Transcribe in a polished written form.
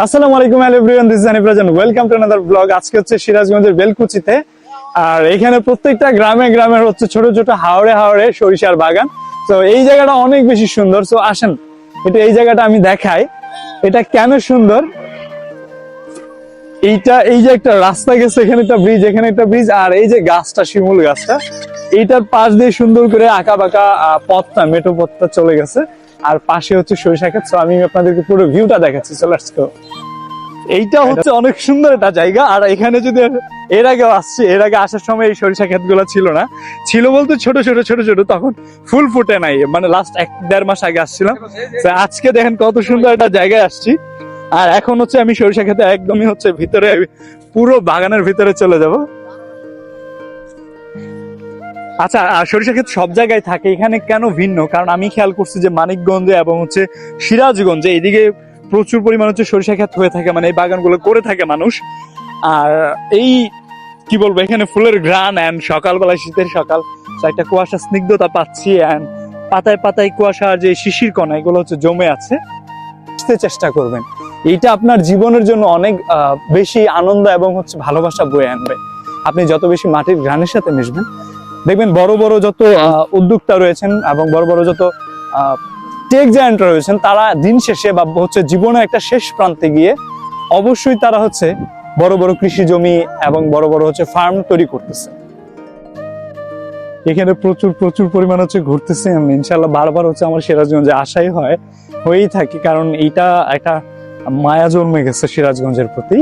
আসসালামু আলাইকুম everyone, this is Hanif Rajan. Welcome to another blog. আজকে হচ্ছে সিরাজগঞ্জের বেলকুচিতে, আর এখানে প্রত্যেকটা গ্রামে গ্রামে হচ্ছে ছোট ছোট হাওড়ে হাওড়ে সরিষার বাগান। তো এই জায়গাটা অনেক বেশি সুন্দর। তো আসেন একটু এই জায়গাটা আমি দেখাই, এটা কেন সুন্দর। এই যে একটা রাস্তা গেছে, এখানে একটা ব্রিজ, এখানে একটা ব্রিজ, আর এই যে গাছটা, শিমুল গাছটা, এইটার পাশ দিয়ে সুন্দর করে আঁকা বাঁকা পথটা, মেঠো পথটা চলে গেছে। আর পাশে হচ্ছে সরিষা ক্ষেত। তো আমি আপনাদেরকে পুরো ভিউটা দেখাচ্ছি। চলে আসছো, এইটা হচ্ছে অনেক সুন্দর একটা জায়গা। আর এখানে যদি এর আগে আসছি, এর আগে আসার সময় এই সরিষা ক্ষেত গুলো ছিল না, ছিল বলতে ছোট ছোট ছোট ছোট, তখন ফুল ফুটে নাই, মানে লাস্ট 1-1.5 মাস আগে আসছিলাম। আজকে দেখেন কত সুন্দর একটা জায়গায় আসছি। আর এখন হচ্ছে আমি সরিষা ক্ষেতে একদমই হচ্ছে ভিতরে, পুরো বাগানের ভিতরে চলে যাব। আচ্ছা, আর সরিষা ক্ষেত সব জায়গায় থাকে, এখানে কেন ভিন্ন? কারণ আমি খেয়াল করছি যে মানিকগঞ্জে এবং হচ্ছে সিরাজগঞ্জে এইদিকে প্রচুর পরিমাণ হচ্ছে সরিষা ক্ষেত হয়ে থাকে, মানে এই বাগানগুলো করে থাকে মানুষ। আর এই কি বলবো, এখানে ফুলের ঘ্রাণ, এন্ড সকালবেলায়, শীতের সকাল, একটা কুয়াশা স্নিগ্ধতা পাচ্ছি, এন্ড পাতায় পাতায় কুয়াশার যে শিশির কণা, এগুলো হচ্ছে জমে আছে। চেষ্টা করবেন, এইটা আপনার জীবনের জন্য অনেক বেশি আনন্দ এবং হচ্ছে ভালোবাসা বয়ে আনবে। আপনি যত বেশি মাটির ঘ্রাণের সাথে মিশবেন, দেখবেন বড় বড় যত উদ্যোক্তা রয়েছেন এবং বড় বড় যত টেক জায়ান্ট রয়েছেন, তারা দিন শেষে বা হচ্ছে জীবনের একটা শেষ প্রান্তে গিয়ে অবশ্যই তারা হচ্ছে বড় বড় কৃষি জমি এবং বড় বড় হচ্ছে ফার্ম তৈরি করতেছে। এখানে প্রচুর প্রচুর পরিমাণ হচ্ছে ঘুরতেছে আমি, ইনশাল্লাহ বারবার হচ্ছে আমার সিরাজগঞ্জে আসাই হয়েই থাকি, কারণ এইটা একটা মায়া জন্মে গেছে সিরাজগঞ্জের প্রতি।